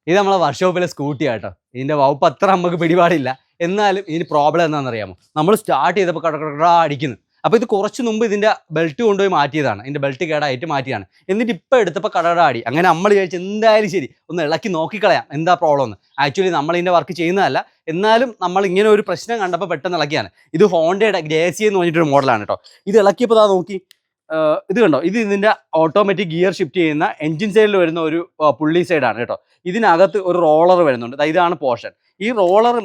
ഇത് നമ്മളെ വർക്ക്ഷോപ്പിലെ സ്കൂട്ടി ആട്ടോ. ഇതിന്റെ വകുപ്പ് അത്ര നമുക്ക് പിടിപാടില്ല. എന്നാലും ഇതിന് പ്രോബ്ലം എന്താണെന്നറിയാമോ? നമ്മൾ സ്റ്റാർട്ട് ചെയ്തപ്പോൾ കടകടാ അടിക്കുന്നു. അപ്പോൾ ഇത് കുറച്ച് മുമ്പ് ഇതിന്റെ ബെൽറ്റ് കൊണ്ടുപോയി മാറ്റിയതാണ്. ഇതിന്റെ ബെൽറ്റ് കേടായിട്ട് മാറ്റിയാണ്. എന്നിട്ട് ഇപ്പോൾ എടുത്തപ്പോൾ കടകടാ അടി. അങ്ങനെ നമ്മൾ വിചാരിച്ചു എന്തായാലും ശരി ഒന്ന് ഇളക്കി നോക്കിക്കളയാം എന്താ പ്രോബ്ലം എന്ന്. ആക്ച്വലി നമ്മൾ ഇതിന്റെ വർക്ക് ചെയ്യുന്നതല്ല. എന്നാലും നമ്മൾ ഇങ്ങനെ ഒരു പ്രശ്നം കണ്ടപ്പോൾ പെട്ടെന്ന് ഇളക്കിയാണ്. ഇത് ഹോണ്ടയുടെ JC എന്ന് പറഞ്ഞിട്ടൊരു മോഡലാണ് കേട്ടോ. ഇത് ഇളക്കിയപ്പോൾ ദാ നോക്കി, ഇത് കണ്ടോ, ഇത് ഇതിന്റെ ഓട്ടോമാറ്റിക് ഗിയർ ഷിഫ്റ്റ് ചെയ്യുന്ന എഞ്ചിൻ സൈഡിൽ വരുന്ന ഒരു പുള്ളി സൈഡാണ് കേട്ടോ. ഇതിനകത്ത് ഒരു റോളർ വരുന്നുണ്ട്. ഇതാണ് പോർഷൻ. ഈ റോളർ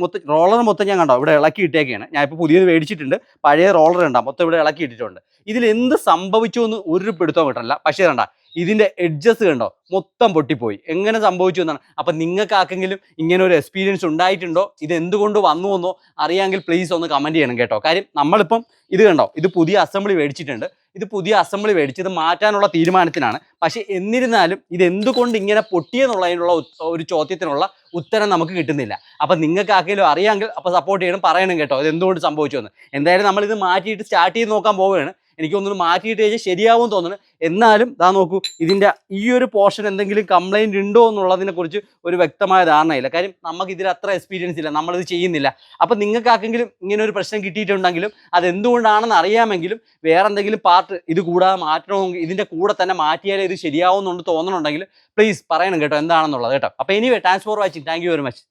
മൊത്തം ഞാൻ കണ്ടോ ഇവിടെ ഇളക്കി ഇട്ടേക്കാണ്. ഞാൻ ഇപ്പോൾ പുതിയത് മേടിച്ചിട്ടുണ്ട്. പഴയ റോളർ ഉണ്ടാകും മൊത്തം ഇവിടെ ഇളക്കി ഇട്ടിട്ടുണ്ട്. ഇതിൽ എന്ത് സംഭവിച്ചു എന്ന് ഒരു പിടുത്തവും കിട്ടണില്ല. പക്ഷേ കണ്ട ഇതിന്റെ എഡ്ജസ് കണ്ടോ മൊത്തം പൊട്ടിപ്പോയി. എങ്ങനെ സംഭവിച്ചു എന്നാണ്. അപ്പം നിങ്ങൾക്ക് ആർക്കെങ്കിലും ഇങ്ങനെ ഒരു എക്സ്പീരിയൻസ് ഉണ്ടായിട്ടുണ്ടോ, ഇത് എന്തുകൊണ്ട് വന്നു എന്നോ അറിയാമെങ്കിൽ പ്ലീസ് ഒന്ന് കമന്റ് ചെയ്യണം കേട്ടോ. കാര്യം നമ്മളിപ്പം ഇത് കണ്ടോ, ഇത് പുതിയ അസംബ്ലി മേടിച്ചിട്ടുണ്ട്. ഇത് മാറ്റാനുള്ള തീരുമാനത്തിനാണ്. പക്ഷെ എന്നിരുന്നാലും ഇത് എന്തുകൊണ്ട് ഇങ്ങനെ പൊട്ടിയെന്നുള്ളതിനുള്ള ഒരു ചോദ്യത്തിനുള്ള ഉത്തരം നമുക്ക് കിട്ടുന്നില്ല. അപ്പം നിങ്ങൾക്ക് ആർക്കെങ്കിലും അറിയാമെങ്കിൽ അപ്പോൾ സപ്പോർട്ട് ചെയ്യണം, പറയണം കേട്ടോ ഇത് എന്തുകൊണ്ട് സംഭവിച്ചു എന്ന്. എന്തായാലും നമ്മളിത് മാറ്റിയിട്ട് സ്റ്റാർട്ട് ചെയ്ത് നോക്കാൻ പോവുകയാണ്. എനിക്കൊന്നും മാറ്റിയിട്ട് കഴിഞ്ഞാൽ ശരിയാവും തോന്നുന്നു. എന്നാലും ദാ നോക്കൂ, ഇതിൻ്റെ ഈ ഒരു പോർഷൻ എന്തെങ്കിലും കംപ്ലൈൻറ്റ് ഉണ്ടോ എന്നുള്ളതിനെ കുറിച്ച് ഒരു വ്യക്തമായ ധാരണയില്ല. കാര്യം നമുക്ക് ഇതിൽ അത്ര എക്സ്പീരിയൻസ് ഇല്ല, നമ്മളിത് ചെയ്യുന്നില്ല. അപ്പം നിങ്ങൾക്ക് ആർക്കെങ്കിലും ഇങ്ങനെ ഒരു പ്രശ്നം കിട്ടിയിട്ടുണ്ടെങ്കിലും അതെന്തുകൊണ്ടാണെന്ന് അറിയാമെങ്കിലും വേറെ എന്തെങ്കിലും പാർട്ട് ഇത് കൂടാതെ മാറ്റണമെങ്കിൽ ഇതിൻ്റെ കൂടെ തന്നെ മാറ്റിയാലേ ഇത് ശരിയാവുന്നുണ്ട് തോന്നണുണ്ടെങ്കിൽ പ്ലീസ് പറയണം കേട്ടോ എന്താണെന്നുള്ളത് കേട്ടോ. അപ്പോൾ anyway thanks for watching. Thank you very much.